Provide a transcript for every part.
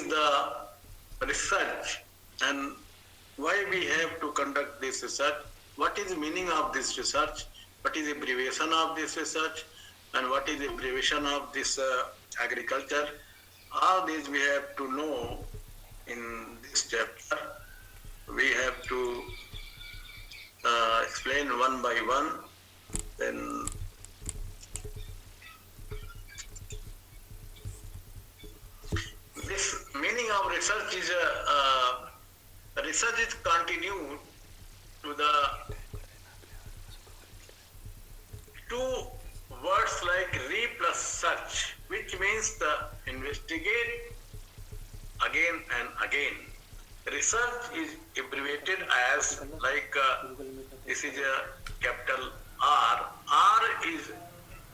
is the research and why we have to conduct this research, what is the meaning of this research, what is the abbreviation of this research, and what is the abbreviation of this agriculture. All these we have to know in this chapter. We have to explain one by one. Then this meaning of research is research is continued to the two words like re plus search, which means the investigate again and again. Research is abbreviated as like this is a capital R. R is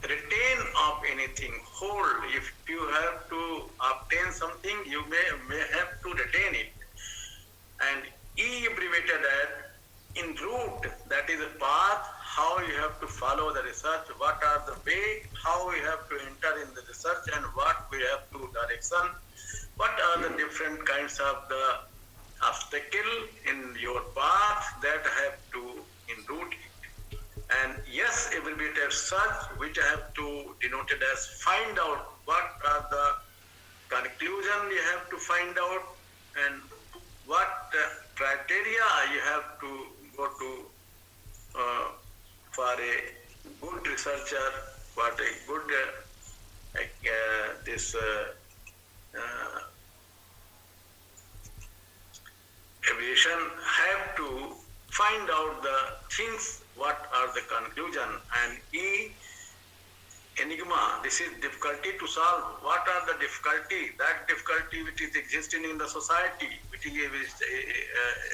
retain of anything, hold. If you have to obtain something, you may have to retain it. And E abbreviated as in route, that is a path, how you have to follow the research, what are the way, how you have to enter in the research, and what we have to direction, what are the different kinds of the obstacle in your path that have to in route it. And yes, abbreviated search, which I have to denote it as find out what are the conclusion you have to find out and what criteria you have to go to for a good researcher, what a good aviation have to find out the things, what are the conclusion. And E, enigma, this is difficulty to solve. What are the difficulty? That difficulty which is existing in the society, which is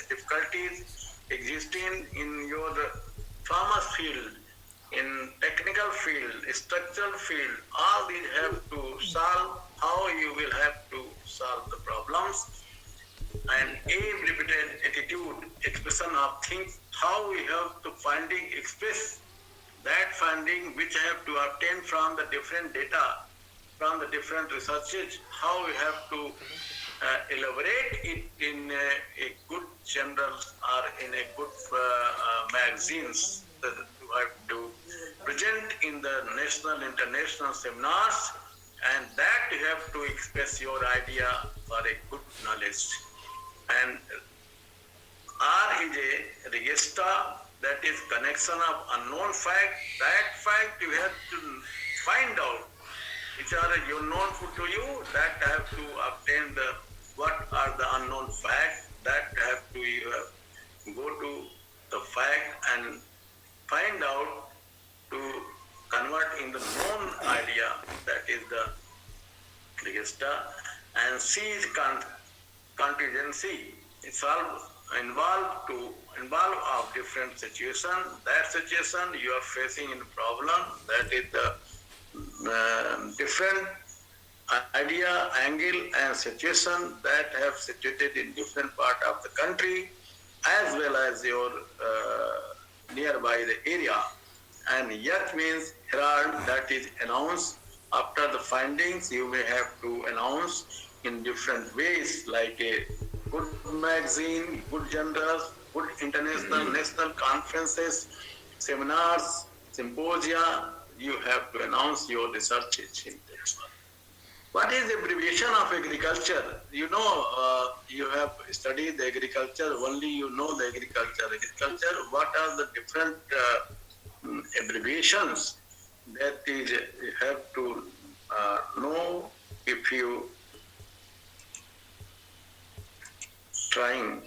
difficulties existing in your farmers field, in technical field, structural field, all these have to solve, how you will have to solve the problems. And A, repeated attitude, expression of things, how we have to finding, express that finding which I have to obtain from the different data, from the different researches, how we have to elaborate it in a good journals or in a good magazines that you have to present in the national, international seminars, and that you have to express your idea for a good knowledge. And R is a register, that is connection of unknown fact. That fact you have to find out, which are unknown to you, that have to obtain the what are the unknown facts, that have to go to the fact and find out to convert in the known idea, that is the register. And C is contingency. It's all involved of different situation. That situation you are facing in problem, that is the different idea, angle and situation that have situated in different part of the country as well as your nearby the area. And yet means herald, that is announced. After the findings you may have to announce in different ways, like a good magazine, good journals, good international, national conferences, seminars, symposia, you have to announce your researches in this one. What is the abbreviation of agriculture? You know, you have studied the agriculture, only you know the agriculture. What are the different abbreviations that is you have to know if you trying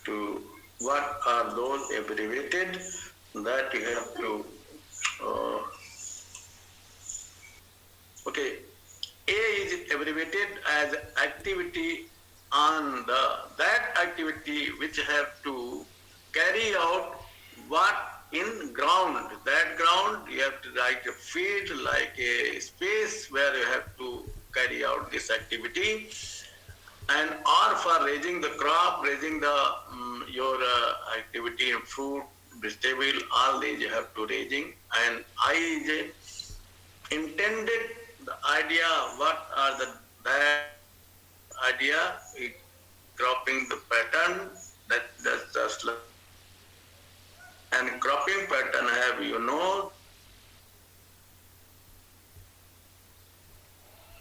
to, what are those abbreviated that you have to okay. A is abbreviated as activity on that activity which have to carry out what in ground. That ground you have to like a field, like a space where you have to carry out this activity. And or for raising the crop, raising the your activity in fruit, vegetable, all these you have to raising. And I is a intended, the idea, what are the that cropping the pattern, that's just like, and cropping pattern have,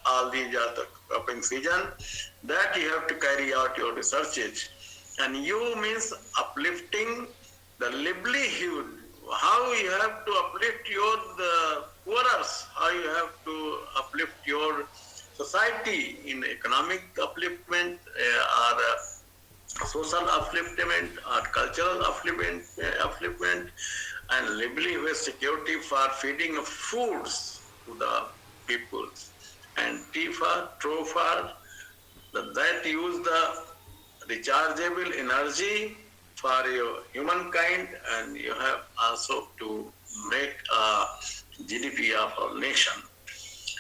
all these are the cropping season, that you have to carry out your researches. And you means uplifting the livelihood, how you have to uplift your the poorers, how you have to uplift your society in economic upliftment or social upliftment or cultural upliftment and livelihood security for feeding of foods to the people. And TIFA, TROFA, that use the rechargeable energy for your humankind, and you have also to make a GDP of our nation.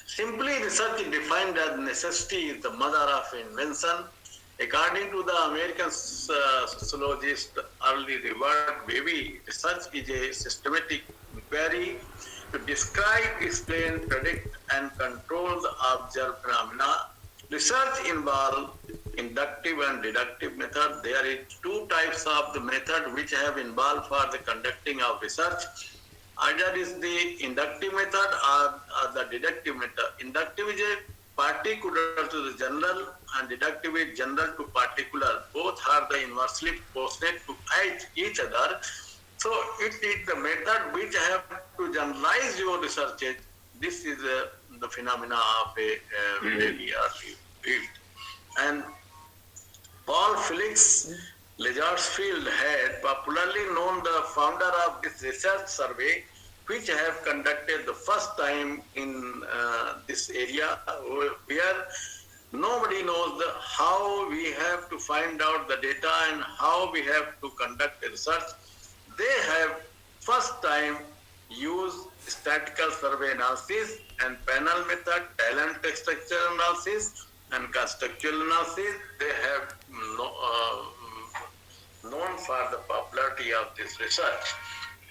Simply, research is defined as necessity is the mother of invention. According to the American sociologist Early Reward Baby, research is a systematic inquiry to describe, explain, predict, and control the observed phenomena. Research involves inductive and deductive method. There is two types of the method which have involved for the conducting of research. Either is the inductive method or the deductive method. Inductive is a particular to the general, and deductive is general to particular. Both are the inversely proportionate to each other. So it is the method which have to generalize your researches. This is the phenomena of a very early field. And Paul Felix Legersfield had popularly known the founder of this research survey, which have conducted the first time in this area where nobody knows how we have to find out the data and how we have to conduct research. They have first time used statistical survey analysis and panel method, talent structure analysis, and contextual analysis. They have known for the popularity of this research.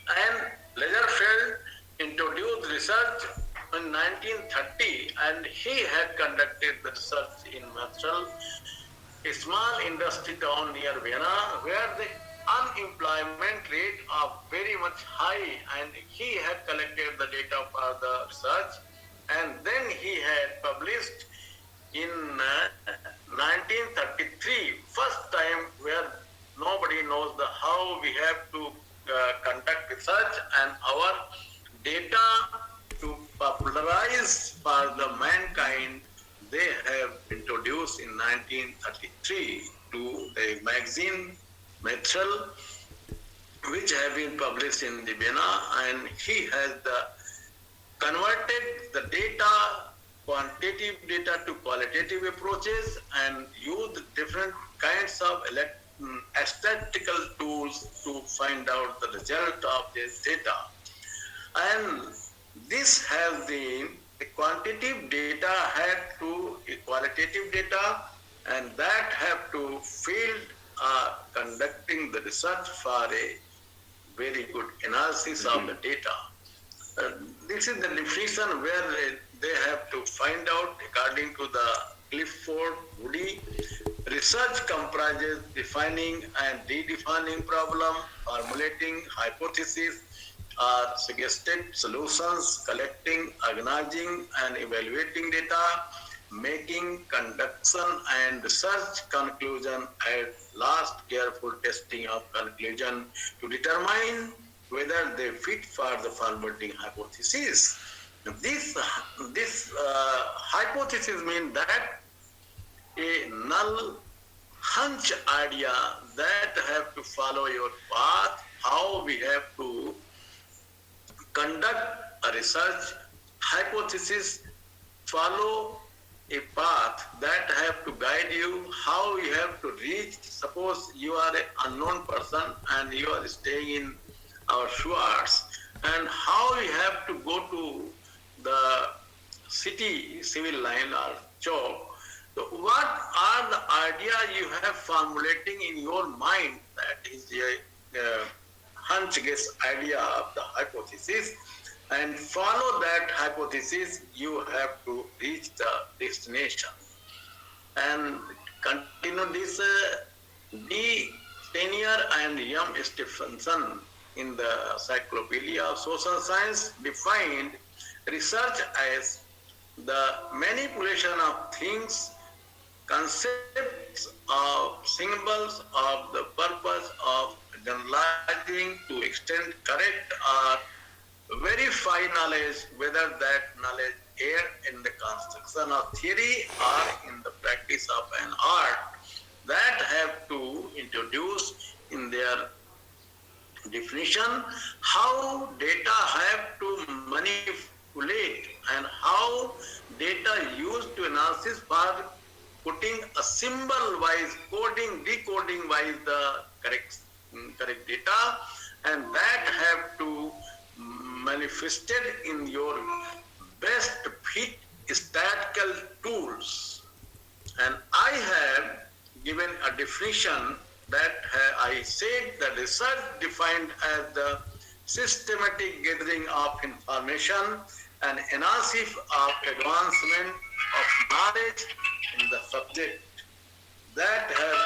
And Lagerfeld introduced research in 1930, and he had conducted the research in Marshall, a small industry town near Vienna, where the unemployment rate of very much high, and he had collected the data for the research, and then he had published in 1933, first time where nobody knows how we have to conduct research, and our data to popularize for the mankind, they have introduced in 1933 to a magazine, Metral, which have been published in the Vienna, and he has converted the data, quantitative data to qualitative approaches, and used different kinds of statistical tools to find out the result of this data. And this has the quantitative data had to a qualitative data, and that have to field conducting the research for a very good analysis of the data. This is the definition where they have to find out according to the Clifford Woody. Research comprises defining and redefining problem, formulating hypotheses or suggested solutions, collecting, organizing and evaluating data, making conduction and research conclusion, at last careful testing of conclusion to determine whether they fit for the formulating hypothesis. This hypothesis means that a null hunch idea that have to follow your path, how we have to conduct a research hypothesis, follow a path that have to guide you, how you have to reach. Suppose you are an unknown person and you are staying in our shores, and how you have to go to the city civil line or chowk. So what are the idea you have formulating in your mind? That is a hunch guess idea of the hypothesis, and follow that hypothesis, you have to reach the destination. And continue this D. Stenier and M. Stephenson in the Encyclopedia of Social Science defined research as the manipulation of things, concepts of symbols of the purpose of generalizing to extend correct or verify knowledge, whether that knowledge aid in the construction of theory or in the practice of an art, that have to introduce in their definition how data have to manipulate and how data used to analysis for putting a symbol wise coding decoding wise the correct data, and that have to manifested in your best fit statistical tools. And I have given a definition that I said the research defined as the systematic gathering of information and analysis of advancement of knowledge in the subject that has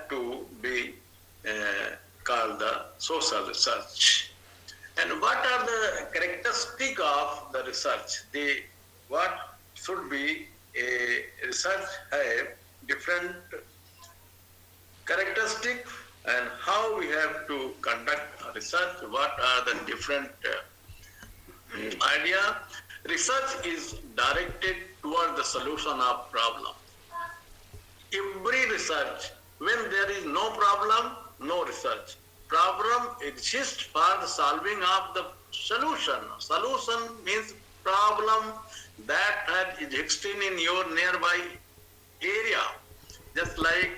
to be called the social research. And what are the characteristics of the research? What should be a research have different characteristics, and how we have to conduct a research, what are the different idea. Research is directed toward the solution of problem. Every research, when there is no problem, no research. Problem exists for the solving of the solution. Solution means problem that is existing in your nearby area. Just like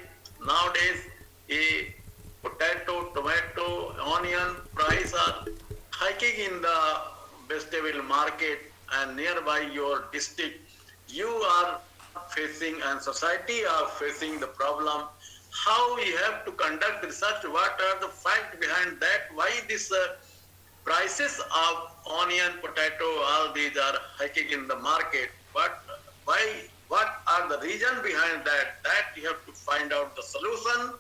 nowadays, a potato, tomato, onion price are hiking in the vegetable market and nearby your district. You are facing and society are facing the problem. How we have to conduct research? What are the facts behind that? Why this prices of onion, potato, all these are hiking in the market? What are the reason behind that? That you have to find out the solution.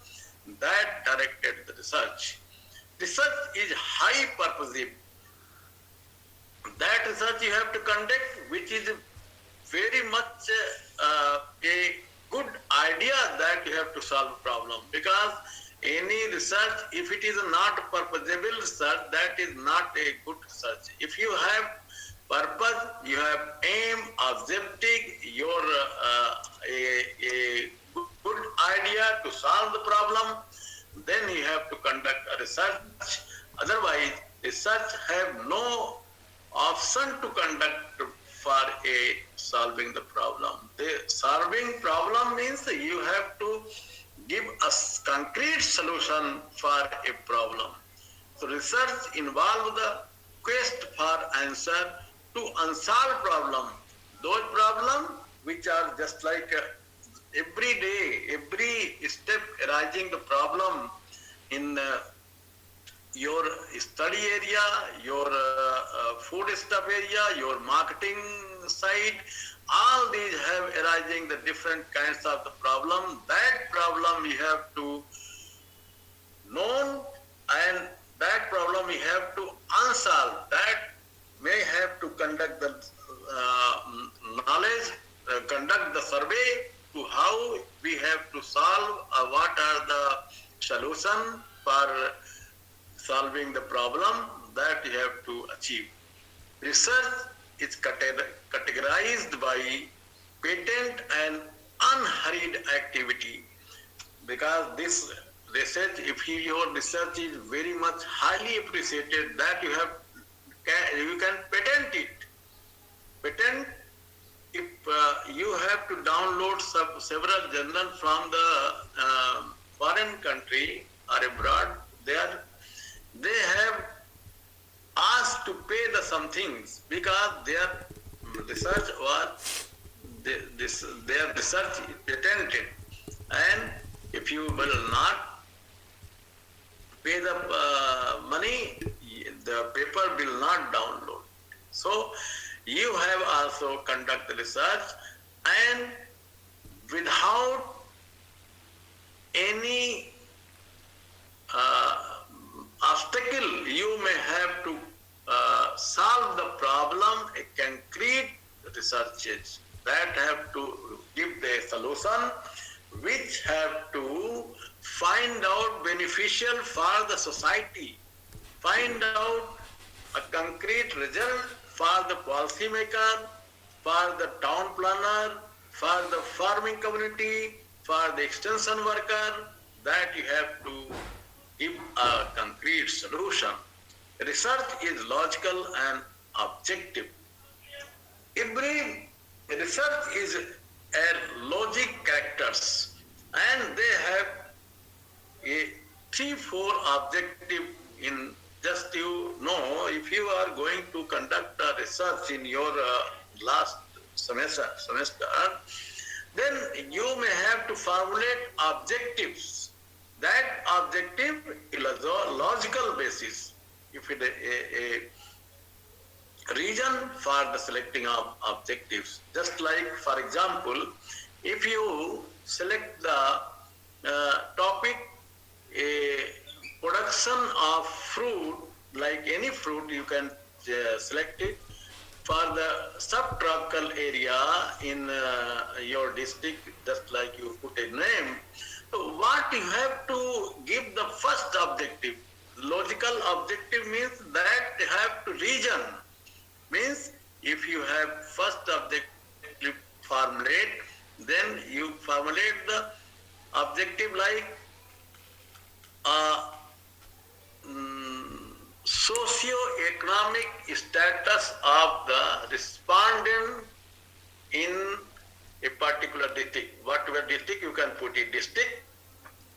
That directed the research. Research is high purposive. That research you have to conduct, which is very much a good idea that you have to solve a problem, because any research, if it is not purposeful research, that is not a good research. If you have purpose, you have aim, objective, your a good idea to solve the problem, then you have to conduct a research. Otherwise, research have no option to conduct for a solving the problem. The solving problem means you have to give a concrete solution for a problem. So research involves the quest for answer to unsolved problem. Those problems which are just like every day, every step arising the problem in your study area, your food stuff area, your marketing side, all these have arising the different kinds of the problem. That problem you have to know, and that problem you have to unsolve. That may have to conduct the knowledge, conduct the survey to how we have to solve, what are the solution for solving the problem that you have to achieve. Research is categorized by patent and unhurried activity, because this research, if your research is very much highly appreciated, that you can patent it. Patent, if you have to download several journals from the foreign country or abroad, they have asked to pay the some things, because their research was their research is patented, and if you will not pay the money, the paper will not download. So you have also conducted research, and without any obstacle, you may have to solve the problem. A concrete researches that have to give the solution, which have to find out beneficial for the society, find out a concrete result for the policymaker, for the town planner, for the farming community, for the extension worker, that you have to give a concrete solution. Research is logical and objective. Every research is a logic characters, and they have a 3-4 objective. In just, you know, if you are going to conduct a research in your last semester, then you may have to formulate objectives. That objective is a logical basis. If it a reason for the selecting of objectives, just like, for example, if you select the topic, a production of fruit, like any fruit, you can select it for the subtropical area in your district, just like you put a name. So what you have to give the first objective. Logical objective means that you have to reason. Means if you have first objective formulate, then you formulate the objective like socio-economic status of the respondent in a particular district. Whatever district, you can put it district.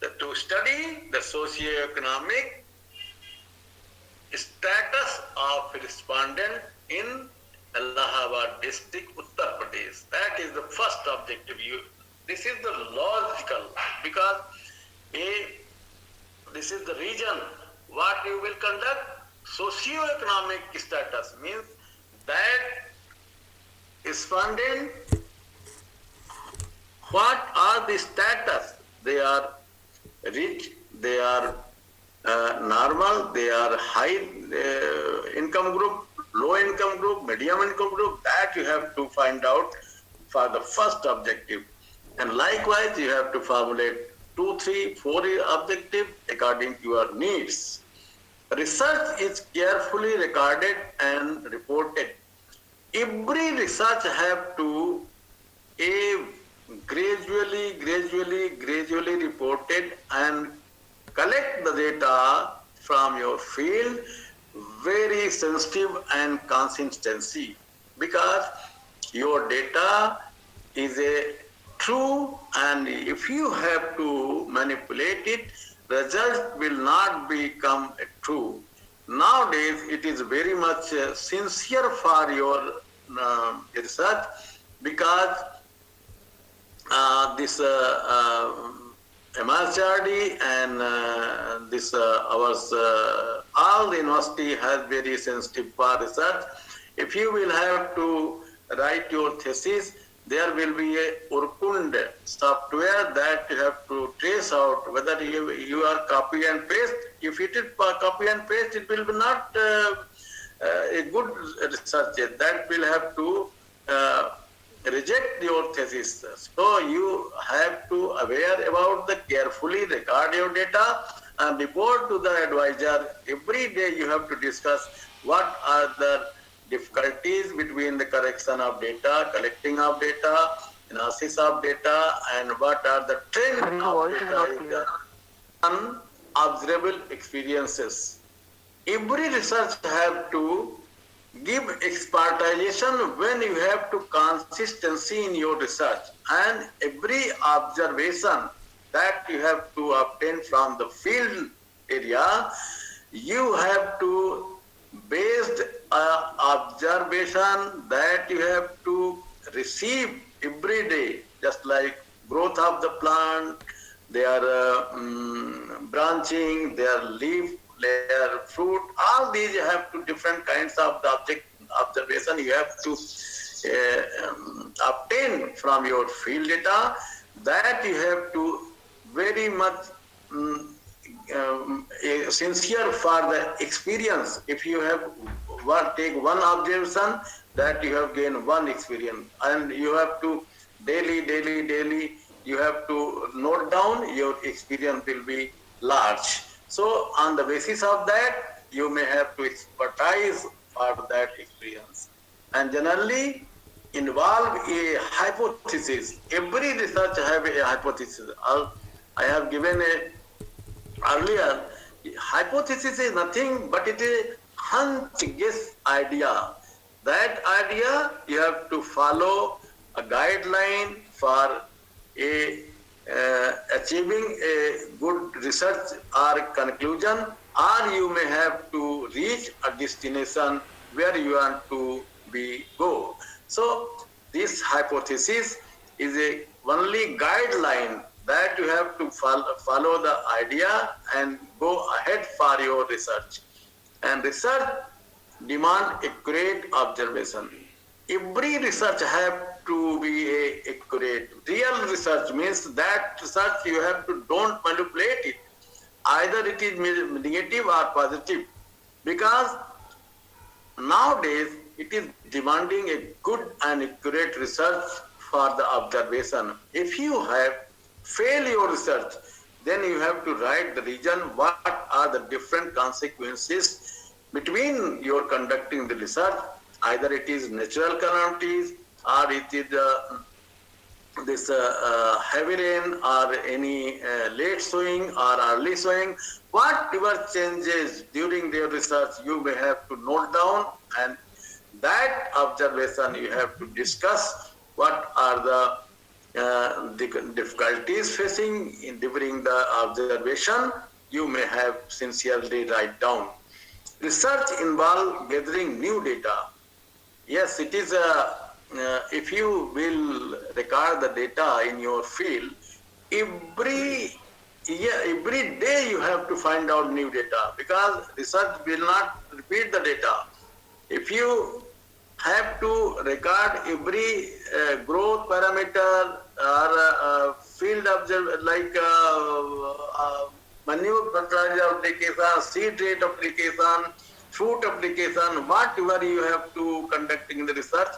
To study the socio-economic status of respondent in Allahabad district, Uttar Pradesh. That is the first objective. This is the logical, because this is the region what you will conduct. Socio-economic status means that respondent, what are the status? They are rich, they are normal, they are high income group, low income group, medium income group. That you have to find out for the first objective. And likewise, you have to formulate 2, 3, 4 objective according to your needs. Research is carefully recorded and reported. Every research have to gradually reported and collect the data from your field, very sensitive and consistency, because your data is a true, and if you have to manipulate it, result will not become true. Nowadays, it is very much sincere for your research, because this MSRD and this all the university has very sensitive for research. If you will have to write your thesis, there will be a Urkund software that you have to trace out whether you are copy and paste. If it is copy and paste, it will be not a good research. That will have to reject your thesis. So you have to aware about the carefully record your data and report to the advisor. Every day you have to discuss what are the difficulties between the correction of data, collecting of data, analysis of data, and what are the trends of data, unobservable experiences. Every research have to give expertization when you have to consistency in your research, and every observation that you have to obtain from the field area, you have to based observation that you have to receive every day, just like growth of the plant, their branching, their leaf, their fruit, all these you have to different kinds of the observation you have to obtain from your field data, that you have to very much sincere for the experience. If you have take one observation, that you have gained one experience, and you have to daily you have to note down, your experience will be large. So on the basis of that, you may have to expertise for that experience, and generally involve a hypothesis. Every research have a hypothesis. I have given a earlier, hypothesis is nothing but it is hunch guess idea. That idea you have to follow a guideline for a achieving a good research or conclusion, or you may have to reach a destination where you want to be go. So this hypothesis is a only guideline that you have to follow the idea and go ahead for your research. And research demand accurate observation. Every research have to be accurate. Real research means that research you have to don't manipulate it. Either it is negative or positive, because nowadays it is demanding a good and accurate research for the observation. If you have fail your research, then you have to write the reason what are the different consequences between your conducting the research. Either it is natural calamities, or it is this heavy rain, or any late sowing or early sowing. Whatever changes during their research, you may have to note down, and that observation you have to discuss what are the difficulties facing in during the observation. You may have sincerely write down. Research involves gathering new data. Yes, it is if you will record the data in your field, every day you have to find out new data, because research will not repeat the data. If you have to record every growth parameter or field observe, like manure fertilizer application, seed rate application, fruit application, whatever you have to conducting the research,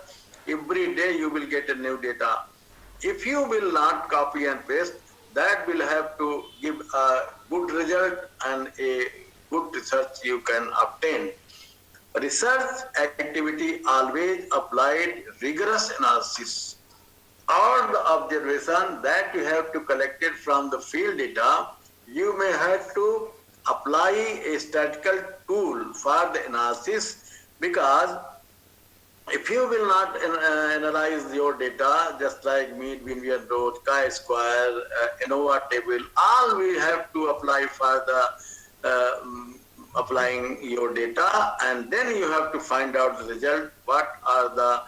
every day you will get a new data. If you will not copy and paste, that will have to give a good result and a good research you can obtain. Research activity always applied rigorous analysis. All the observation that you have to collect it from the field data, you may have to apply a statistical tool for the analysis, because if you will not analyze your data, just like mean, median, growth, chi-square, ANOVA table, all we have to apply for the applying your data, and then you have to find out the result, what are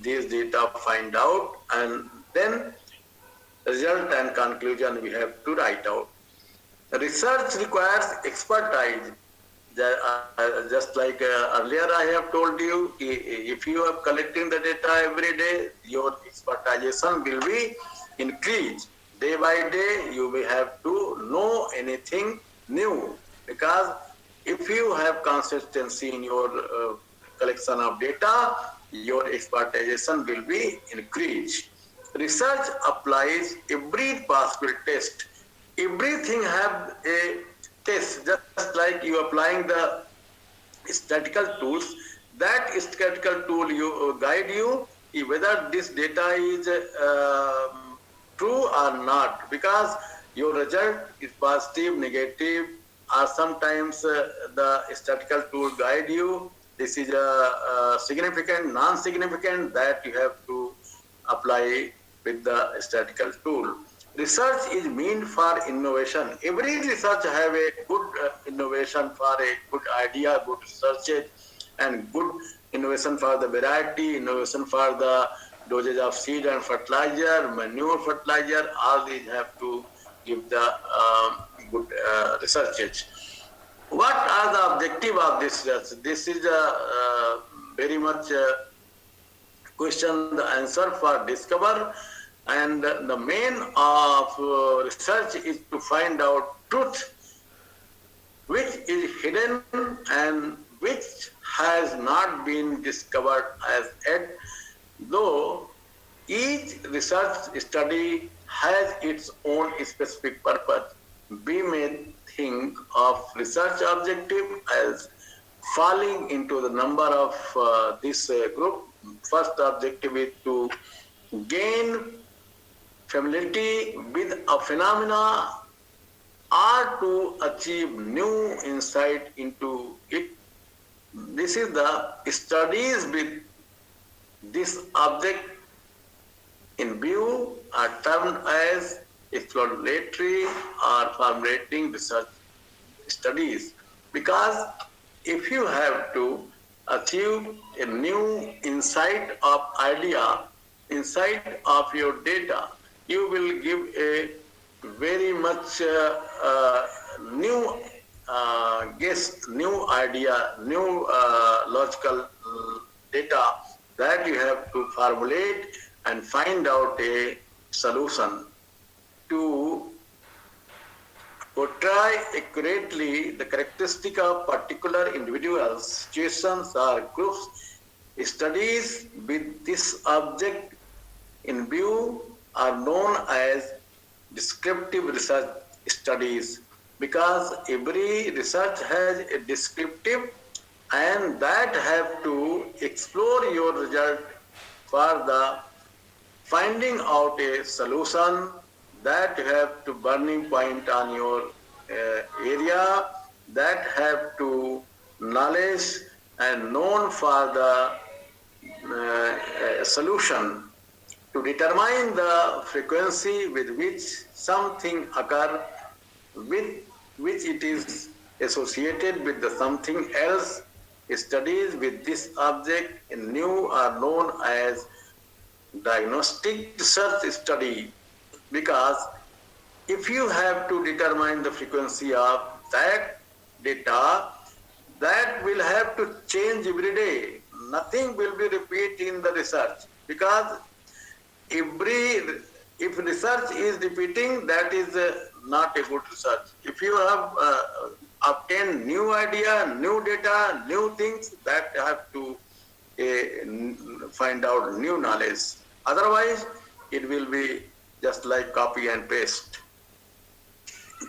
these data find out, and then result and conclusion we have to write out. Research requires expertise. Just like earlier I have told you, if you are collecting the data every day, your expertization will be increased. Day by day, you will have to know anything new, because if you have consistency in your collection of data, your expertization will be increased. Research applies every possible test. Everything have a test, just like you applying the statistical tools. That statistical tool you guide you whether this data is true or not, because your result is positive, negative, or sometimes the statistical tool guide you. This is a significant, non-significant, that you have to apply with the statistical tool. Research is meant for innovation. Every research have a good innovation for a good idea, good research, and good innovation for the variety, innovation for the dosage of seed and fertilizer, manure fertilizer. All these have to give the good research. What are the objective of this research? This is a very very much question the answer for discover, and the main of research is to find out truth which is hidden and which has not been discovered as yet, though each research study has its own specific purpose. We may think of research objective as falling into the number of this group. First objective is to gain familiarity with a phenomena or to achieve new insight into it. This is the studies with this object in view are termed as exploratory or formulating research studies, because if you have to achieve a new insight of idea, insight of your data, you will give a very much new guess, new idea, new logical data that you have to formulate and find out a solution. To portray accurately the characteristic of particular individuals, situations or groups, studies with this object in view are known as descriptive research studies, because every research has a descriptive, and that have to explore your result for the finding out a solution, that you have to burning point on your area, that have to knowledge and known for the solution, to determine the frequency with which something occur, with which it is associated with the something else. Studies with this object in new are known as diagnostic research study, because if you have to determine the frequency of that data, that will have to change every day. Nothing will be repeat in the research, because if research is repeating, that is not a good research. If you have obtained new idea, new data, new things, that have to find out new knowledge. Otherwise, it will be just like copy and paste.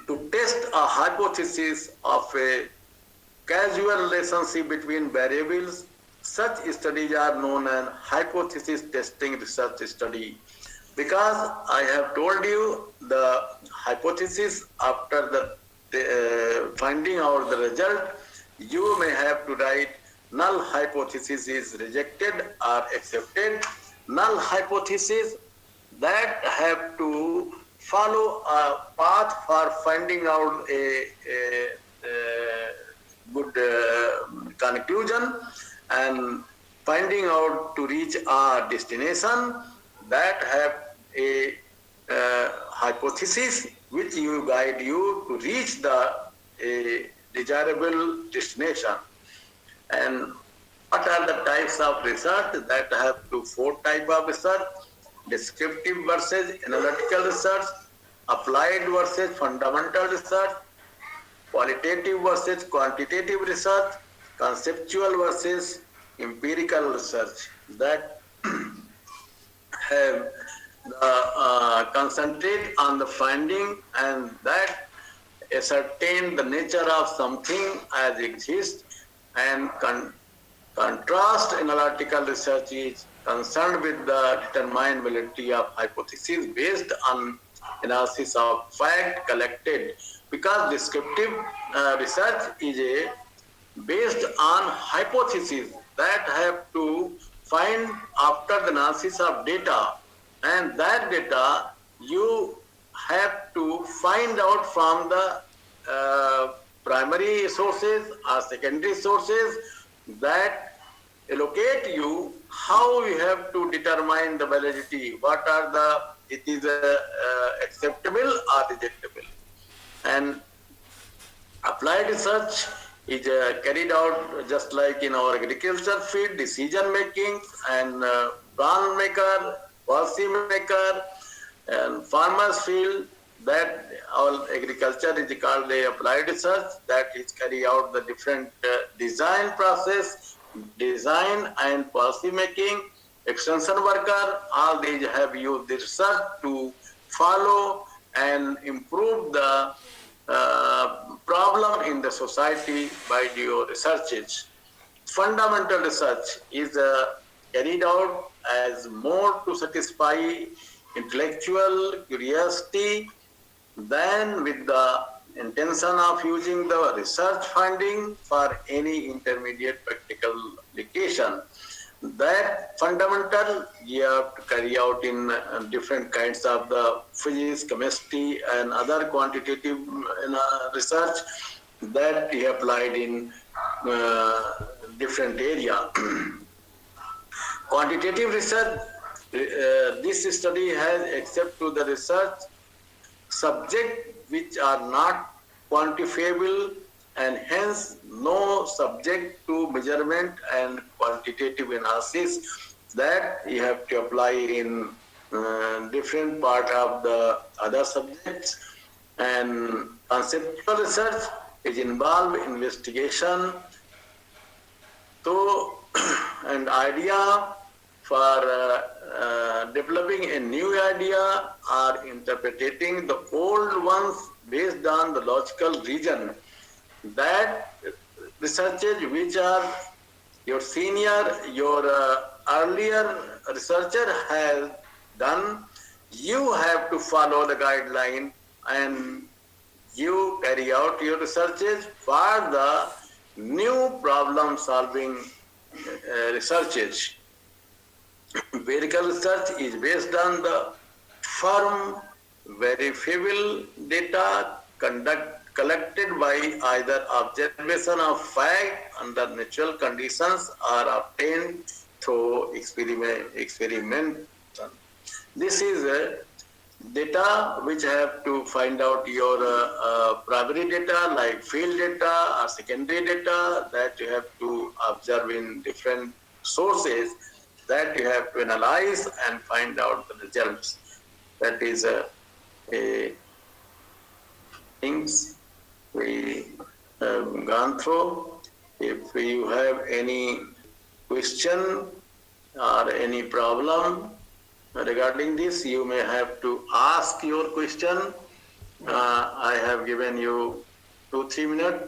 To test a hypothesis of a causal relationship between variables, such studies are known as hypothesis testing research study. Because I have told you the hypothesis, after the finding out the result, you may have to write null hypothesis is rejected or accepted. Null hypothesis, that have to follow a path for finding out a good conclusion and finding out to reach a destination, that have a hypothesis which you guide you to reach the desirable destination. And what are the types of research? That have to 4 types of research: descriptive versus analytical research, applied versus fundamental research, qualitative versus quantitative research, conceptual versus empirical research. That have concentrate on the finding and that ascertain the nature of something as exists, and contrast analytical research is concerned with the determinability of hypotheses based on analysis of fact collected, because descriptive research is based on hypotheses that have to find after the analysis of data, and that data you have to find out from the primary sources or secondary sources that allocate you how you have to determine the validity, what are the, it is acceptable or rejectable. And applied research is carried out just like in our agriculture field, decision making and plan maker, policy maker, and farmers field. That our agriculture is called a applied research, that is carry out the different design process, design and policy making, extension worker. All these have used the research to follow and improve the problem in the society by your researches. Fundamental research is carried out as more to satisfy intellectual curiosity than with the intention of using the research finding for any intermediate practical application. That fundamental you have to carry out in different kinds of the physics, chemistry, and other quantitative research that he applied in different area. Quantitative research, this study has except to the research subject which are not quantifiable and hence no subject to measurement and quantitative analysis, that you have to apply in different part of the other subjects. And conceptual research is involved investigation to an idea for developing a new idea or interpreting the old ones based on the logical reason. That researches which are your senior, your earlier researcher has done, you have to follow the guideline and you carry out your researches for the new problem solving researches. Empirical research is based on the firm, verifiable data collected by either observation of fact under natural conditions or obtained through experimentation. This is data which have to find out your primary data like field data or secondary data that you have to observe in different sources, that you have to analyze and find out the results. That is a things we have gone through. If you have any question or any problem regarding this, you may have to ask your question. I have given you 2-3 minutes.